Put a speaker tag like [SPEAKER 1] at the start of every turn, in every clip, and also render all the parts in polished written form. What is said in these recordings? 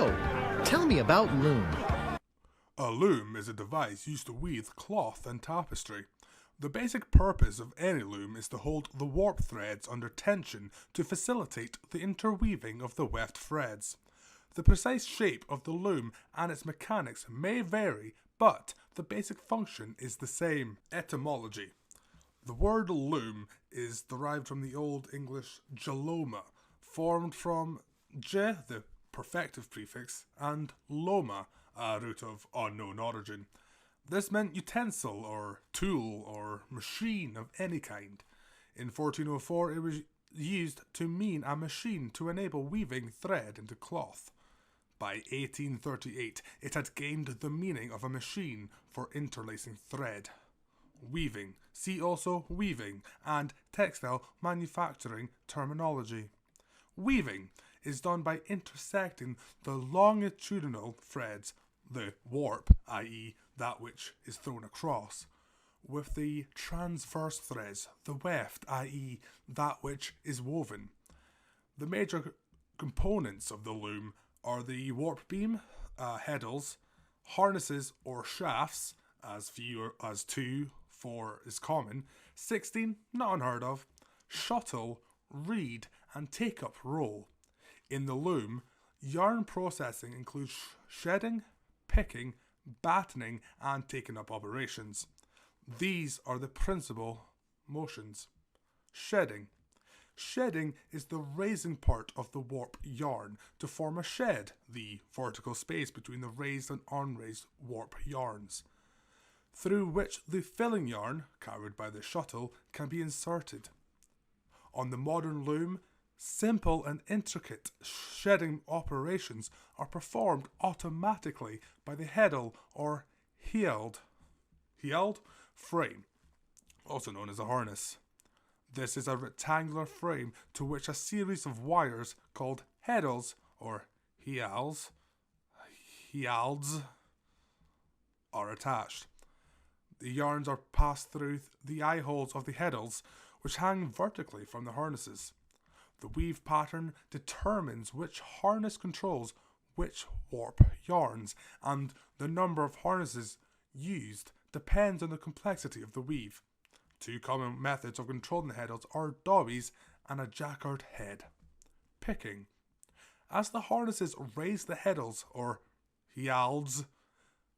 [SPEAKER 1] So, tell me about loom.
[SPEAKER 2] A loom is a device used to weave cloth and tapestry. The basic purpose of any loom is to hold the warp threads under tension to facilitate the interweaving of the weft threads. The precise shape of the loom and its mechanics may vary, but the basic function is the same. Etymology. The word loom is derived from the Old English geloma, formed from ge, the perfective prefix, and loma, a root of unknown origin. This meant utensil or tool or machine of any kind. In 1404 it was used to mean a machine to enable weaving thread into cloth. By 1838 it had gained the meaning of a machine for interlacing thread. Weaving, see also weaving, and textile manufacturing terminology. Weaving is done by intersecting the longitudinal threads, the warp, i.e. that which is thrown across, with the transverse threads, the weft, i.e. that which is woven. The major components of the loom are the warp beam, heddles, harnesses or shafts, as few as 2, 4 is common, 16, not unheard of, shuttle, reed and take-up roll. In the loom, yarn processing includes shedding, picking, battening and taking up operations. These are the principal motions. Shedding. Shedding is the raising part of the warp yarn to form a shed, the vertical space between the raised and unraised warp yarns, through which the filling yarn, carried by the shuttle, can be inserted. On the modern loom, simple and intricate shedding operations are performed automatically by the heddle or heald frame, also known as a harness. This is a rectangular frame to which a series of wires called heddles or healds are attached. The yarns are passed through the eye holes of the heddles, which hang vertically from the harnesses. The weave pattern determines which harness controls which warp yarns, and the number of harnesses used depends on the complexity of the weave. Two common methods of controlling the heddles are dobbies and a jacquard head. Picking. As the harnesses raise the heddles or healds,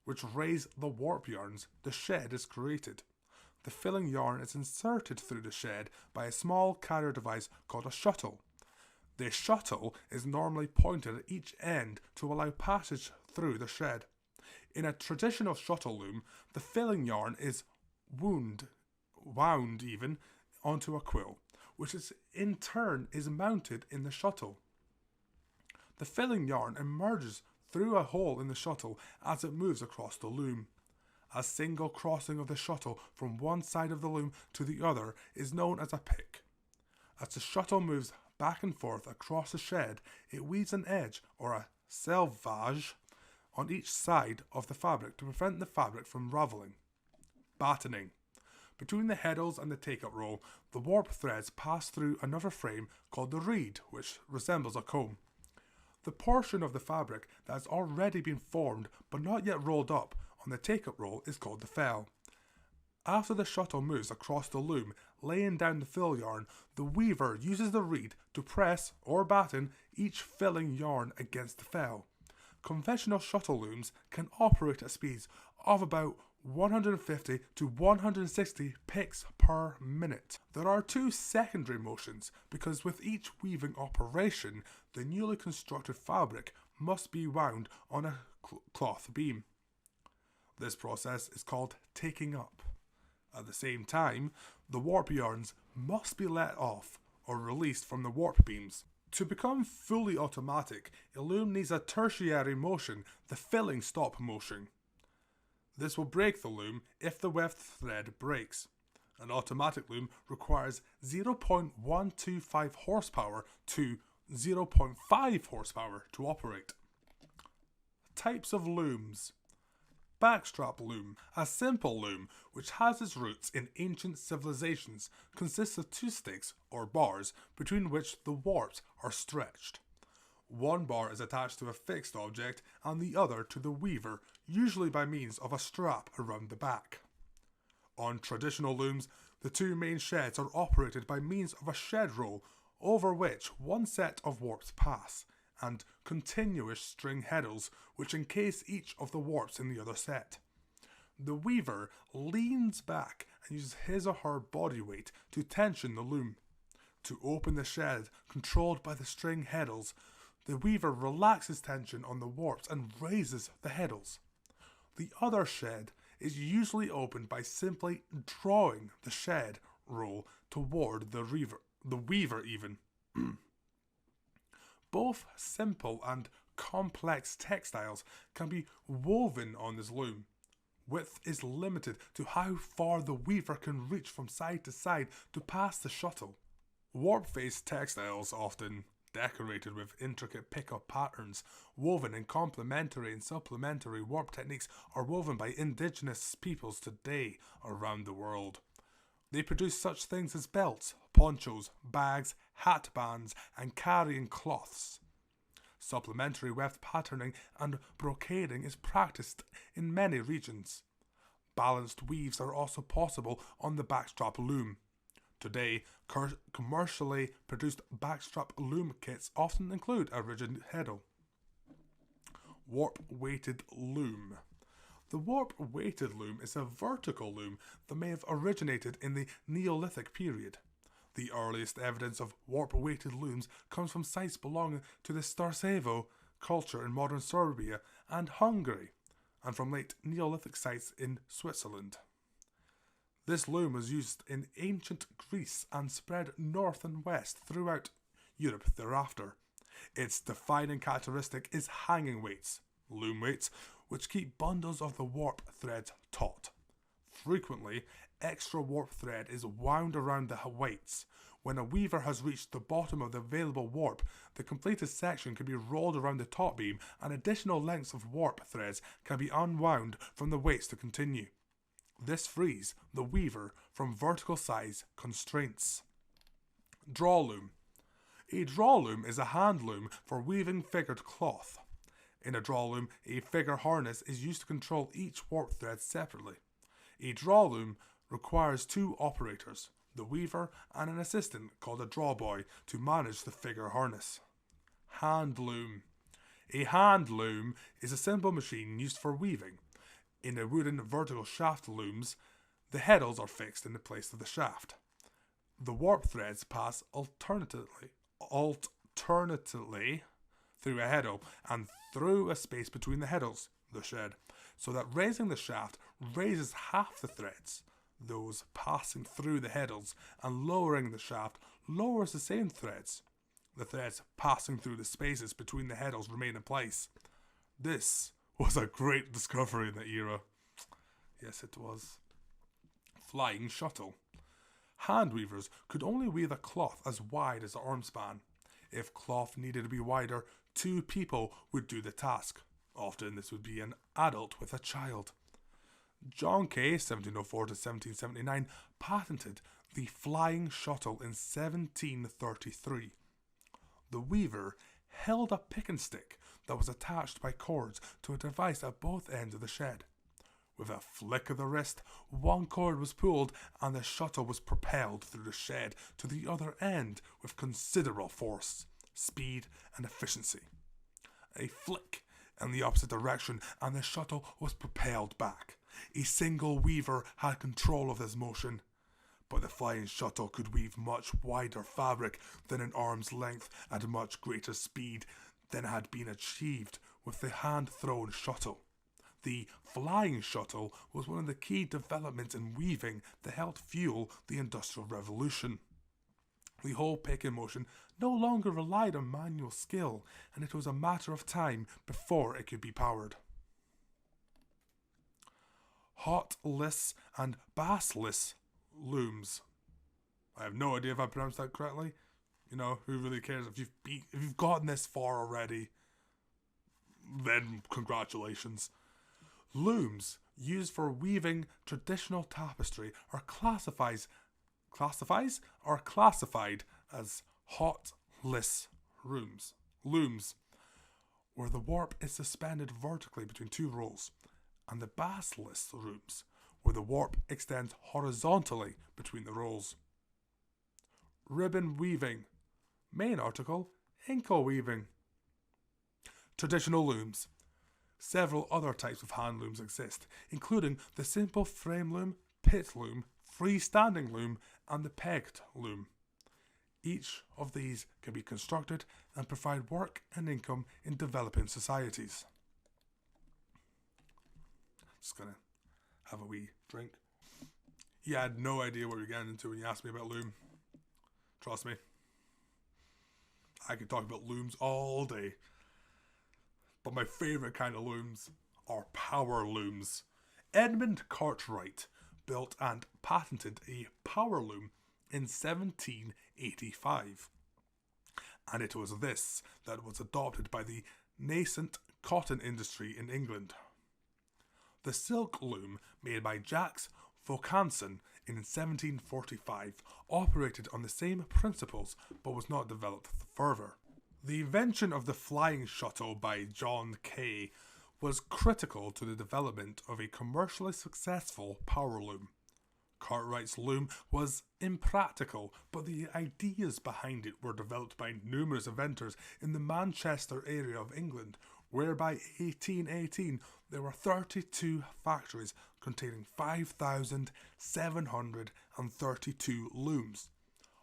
[SPEAKER 2] which raise the warp yarns, the shed is created. The filling yarn is inserted through the shed by a small carrier device called a shuttle. The shuttle is normally pointed at each end to allow passage through the shed. In a traditional shuttle loom, the filling yarn is wound onto a quill, which is in turn is mounted in the shuttle. The filling yarn emerges through a hole in the shuttle as it moves across the loom. A single crossing of the shuttle from one side of the loom to the other is known as a pick. As the shuttle moves back and forth across the shed, it weaves an edge or a selvage on each side of the fabric to prevent the fabric from raveling. Battening. Between the heddles and the take-up roll, the warp threads pass through another frame called the reed, which resembles a comb. The portion of the fabric that has already been formed but not yet rolled up on the take-up roll is called the fell. After the shuttle moves across the loom, laying down the fill yarn, the weaver uses the reed to press or batten each filling yarn against the fell. Conventional shuttle looms can operate at speeds of about 150 to 160 picks per minute. There are two secondary motions because with each weaving operation, the newly constructed fabric must be wound on a cloth beam. This process is called taking up. At the same time, the warp yarns must be let off or released from the warp beams. To become fully automatic, a loom needs a tertiary motion, the filling stop motion. This will break the loom if the weft thread breaks. An automatic loom requires 0.125 horsepower to 0.5 horsepower to operate. Types of looms. Backstrap loom, a simple loom which has its roots in ancient civilizations, consists of two sticks or bars between which the warps are stretched. One bar is attached to a fixed object and the other to the weaver, usually by means of a strap around the back. On traditional looms, the two main sheds are operated by means of a shed roll over which one set of warps pass, and continuous string heddles which encase each of the warps in the other set. The weaver leans back and uses his or her body weight to tension the loom. To open the shed controlled by the string heddles, the weaver relaxes tension on the warps and raises the heddles. The other shed is usually opened by simply drawing the shed roll toward the weaver even. Both simple and complex textiles can be woven on this loom. Width is limited to how far the weaver can reach from side to side to pass the shuttle. Warp-faced textiles, often decorated with intricate pick-up patterns, woven in complementary and supplementary warp techniques, are woven by indigenous peoples today around the world. They produce such things as belts, ponchos, bags, hat bands, and carrying cloths. Supplementary weft patterning and brocading is practiced in many regions. Balanced weaves are also possible on the backstrap loom. Today, commercially produced backstrap loom kits often include a rigid heddle. Warp-weighted loom. The warp-weighted loom is a vertical loom that may have originated in the Neolithic period. The earliest evidence of warp-weighted looms comes from sites belonging to the Starcevo culture in modern Serbia and Hungary, and from late Neolithic sites in Switzerland. This loom was used in ancient Greece and spread north and west throughout Europe thereafter. Its defining characteristic is hanging weights, loom weights, which keep bundles of the warp threads taut. Frequently, extra warp thread is wound around the weights. When a weaver has reached the bottom of the available warp, the completed section can be rolled around the top beam and additional lengths of warp threads can be unwound from the weights to continue. This frees the weaver from vertical size constraints. Draw loom. A draw loom is a hand loom for weaving figured cloth. In a draw loom, a figure harness is used to control each warp thread separately. A draw loom requires two operators, the weaver and an assistant called a draw boy, to manage the figure harness. Hand loom. A hand loom is a simple machine used for weaving. In a wooden vertical shaft looms, the heddles are fixed in the place of the shaft. The warp threads pass alternately through a heddle and through a space between the heddles, the shed, so that raising the shaft raises half the threads, those passing through the heddles, and lowering the shaft lowers the same threads. The threads passing through the spaces between the heddles remain in place. This was a great discovery in the era. Yes, it was. Flying shuttle. Hand weavers could only weave a cloth as wide as the arm span. If cloth needed to be wider, two people would do the task. Often this would be an adult with a child. John Kay, 1704 to 1779, patented the flying shuttle in 1733. The weaver held a pick and stick that was attached by cords to a device at both ends of the shed. With a flick of the wrist, one cord was pulled and the shuttle was propelled through the shed to the other end with considerable force, speed, and efficiency. A flick in the opposite direction and the shuttle was propelled back. A single weaver had control of this motion, but the flying shuttle could weave much wider fabric than an arm's length at much greater speed than had been achieved with the hand-thrown shuttle. The flying shuttle was one of the key developments in weaving that helped fuel the Industrial Revolution. The whole picking motion no longer relied on manual skill, and it was a matter of time before it could be powered. Hotless and bassless looms. I have no idea if I pronounced that correctly. You know, who really cares? If you've gotten this far already, then congratulations. Looms used for weaving traditional tapestry are classified as hotless looms. where the warp is suspended vertically between two rolls, and the basilisk looms, where the warp extends horizontally between the rolls. Ribbon weaving. Main article, Inco weaving. Traditional looms. Several other types of hand looms exist, including the simple frame loom, pit loom, freestanding loom, and the pegged loom. Each of these can be constructed and provide work and income in developing societies. Just gonna have a wee drink. Yeah, I had no idea what you're getting into when you asked me about loom. Trust me. I could talk about looms all day. But my favourite kind of looms are power looms. Edmund Cartwright built and patented a power loom in 1785. And it was this that was adopted by the nascent cotton industry in England. The silk loom, made by Jacques Vaucanson in 1745, operated on the same principles but was not developed further. The invention of the flying shuttle by John Kay was critical to the development of a commercially successful power loom. Cartwright's loom was impractical, but the ideas behind it were developed by numerous inventors in the Manchester area of England, where by 1818 there were 32 factories containing 5,732 looms.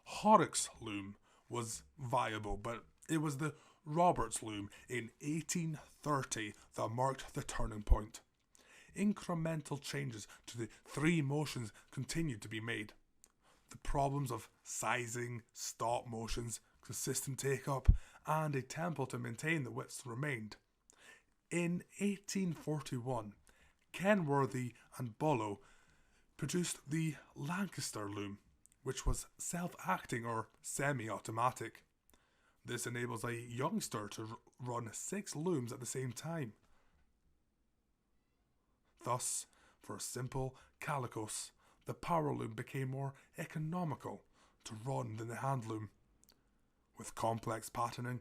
[SPEAKER 2] Horrock's loom was viable, but it was the Roberts loom in 1830 that marked the turning point. Incremental changes to the three motions continued to be made. The problems of sizing, stop motions, consistent take-up, and a tempo to maintain the widths remained. In 1841, Kenworthy and Bollow produced the Lancaster loom, which was self-acting or semi-automatic. This enables a youngster to run 6 looms at the same time. Thus, for simple calicos, the power loom became more economical to run than the hand loom. With complex patterning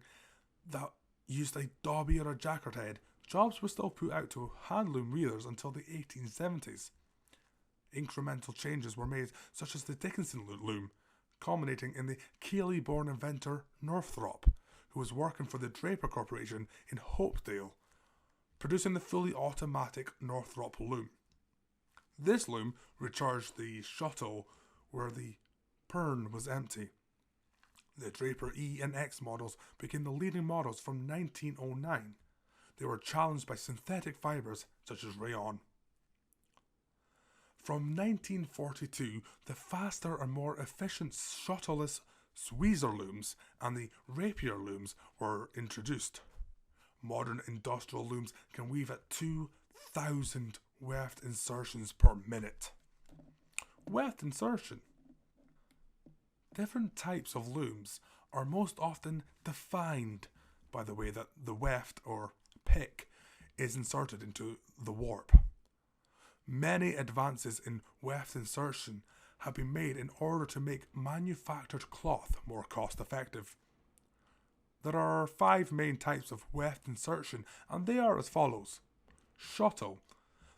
[SPEAKER 2] that used a dobby or a jacquard head, jobs were still put out to hand loom weavers until the 1870s. Incremental changes were made, such as the Dickinson loom, culminating in the Keighley-born inventor Northrop, who was working for the Draper Corporation in Hopedale, producing the fully automatic Northrop loom. This loom recharged the shuttle where the pern was empty. The Draper E and X models became the leading models from 1909. They were challenged by synthetic fibres such as rayon. From 1942, the faster and more efficient shuttleless Sweezer looms and the Rapier looms were introduced. Modern industrial looms can weave at 2,000 weft insertions per minute. Weft insertion. Different types of looms are most often defined by the way that the weft or pick is inserted into the warp. Many advances in weft insertion have been made in order to make manufactured cloth more cost effective. There are 5 main types of weft insertion, and they are as follows. Shuttle.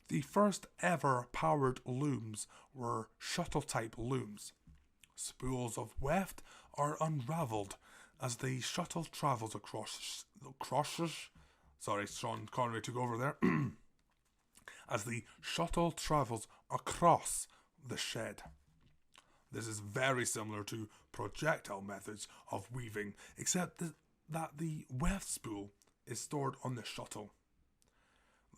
[SPEAKER 2] The first ever powered looms were shuttle type looms. Spools of weft are unravelled as the shuttle travels across. Sorry, Sean Connery took over there. As the shuttle travels across the shed. This is very similar to projectile methods of weaving, except that the weft spool is stored on the shuttle.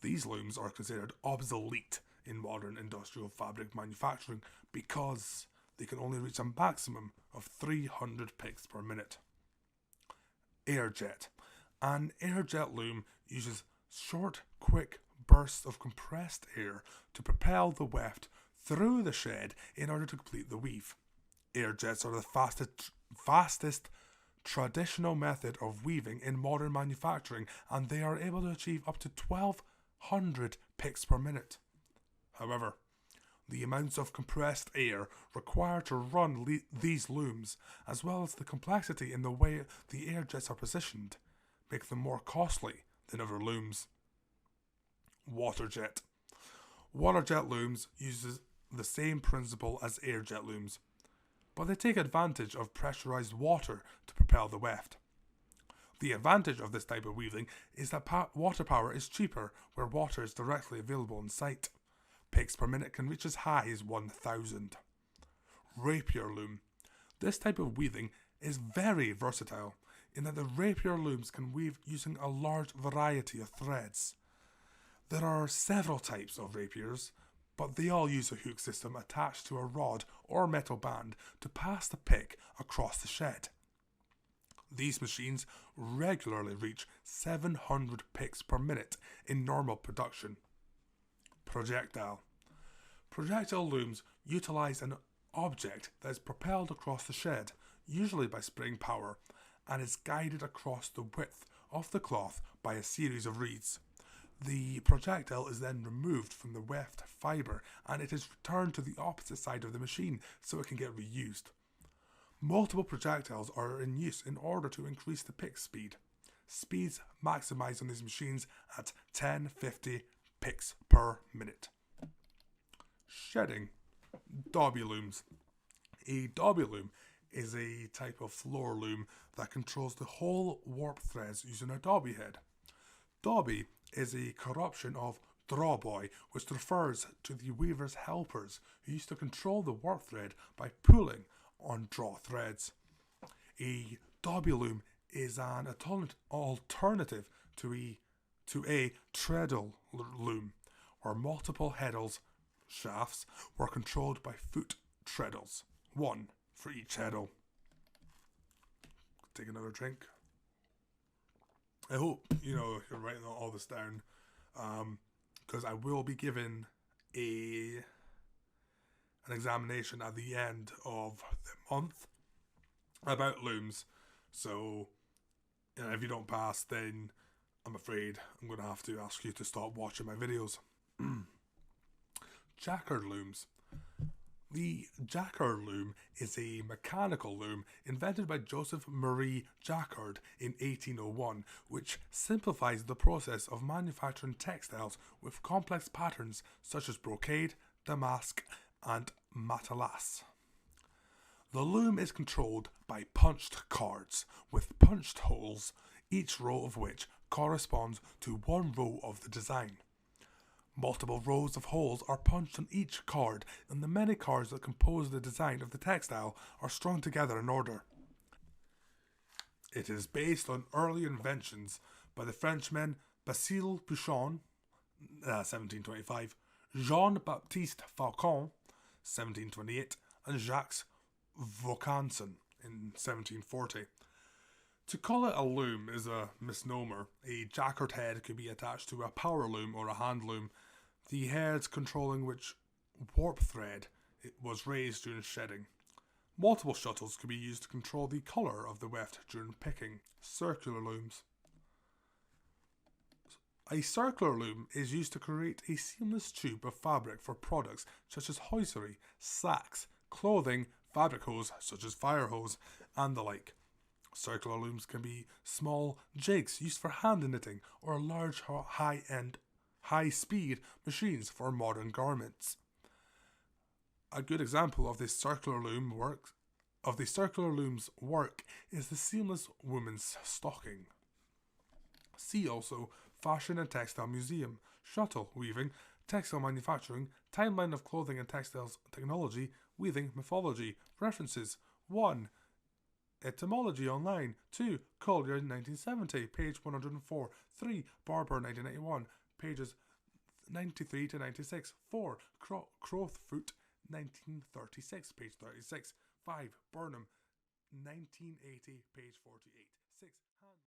[SPEAKER 2] These looms are considered obsolete in modern industrial fabric manufacturing because they can only reach a maximum of 300 picks per minute. Airjet. An airjet loom uses short, quick bursts of compressed air to propel the weft through the shed in order to complete the weave. Airjets are the fastest traditional method of weaving in modern manufacturing, and they are able to achieve up to 1,200 picks per minute. However, the amounts of compressed air required to run these looms, as well as the complexity in the way the airjets are positioned, make them more costly in other looms. Waterjet. Waterjet looms uses the same principle as airjet looms, but they take advantage of pressurized water to propel the weft. The advantage of this type of weaving is that water power is cheaper where water is directly available on site. Picks per minute can reach as high as 1,000. Rapier loom. This type of weaving is very versatile in that the rapier looms can weave using a large variety of threads. There are several types of rapiers, but they all use a hook system attached to a rod or metal band to pass the pick across the shed. These machines regularly reach 700 picks per minute in normal production. Projectile. Projectile looms utilize an object that is propelled across the shed, usually by spring power, and is guided across the width of the cloth by a series of reeds. The projectile is then removed from the weft fibre and it is returned to the opposite side of the machine so it can get reused. Multiple projectiles are in use in order to increase the pick speed. Speeds maximize on these machines at 10-50 picks per minute. Shedding. Dobby looms. A dobby loom is a type of floor loom that controls the whole warp threads using a dobby head. Dobby is a corruption of drawboy, which refers to the weaver's helpers who used to control the warp thread by pulling on draw threads. A dobby loom is an alternative to a treadle loom, where multiple heddles shafts were controlled by foot treadles, one for each heddle. Take another drink. I hope you're writing all this down, because I will be given an examination at the end of the month about looms. So, if you don't pass, then I'm afraid I'm going to have to ask you to stop watching my videos. Jacquard looms. The Jacquard loom is a mechanical loom invented by Joseph Marie Jacquard in 1801, which simplifies the process of manufacturing textiles with complex patterns such as brocade, damask, and matalas. The loom is controlled by punched cards with punched holes, each row of which corresponds to one row of the design. Multiple rows of holes are punched on each card, and the many cards that compose the design of the textile are strung together in order. It is based on early inventions by the Frenchmen Basile Buchon, 1725, Jean-Baptiste Falcon, 1728, and Jacques Vaucanson in 1740. To call it a loom is a misnomer. A Jacquard head could be attached to a power loom or a hand loom, the heads controlling which warp thread it was raised during shedding. Multiple shuttles could be used to control the colour of the weft during picking. Circular looms. A circular loom is used to create a seamless tube of fabric for products such as hosiery, sacks, clothing, fabric hose such as fire hose, and the like. Circular looms can be small jigs used for hand knitting or large high-speed machines for modern garments. A good example of the circular loom's work is the seamless woman's stocking. See also Fashion and Textile Museum, Shuttle Weaving, Textile Manufacturing, Timeline of Clothing and Textiles Technology, Weaving Mythology. References: 1. Etymology Online. 2. Collier 1970, page 104. 3. Barber 1991, pages 93 to 96. 4. Crowfoot 1936, page 36. 5. Burnham 1980, page 48. 6.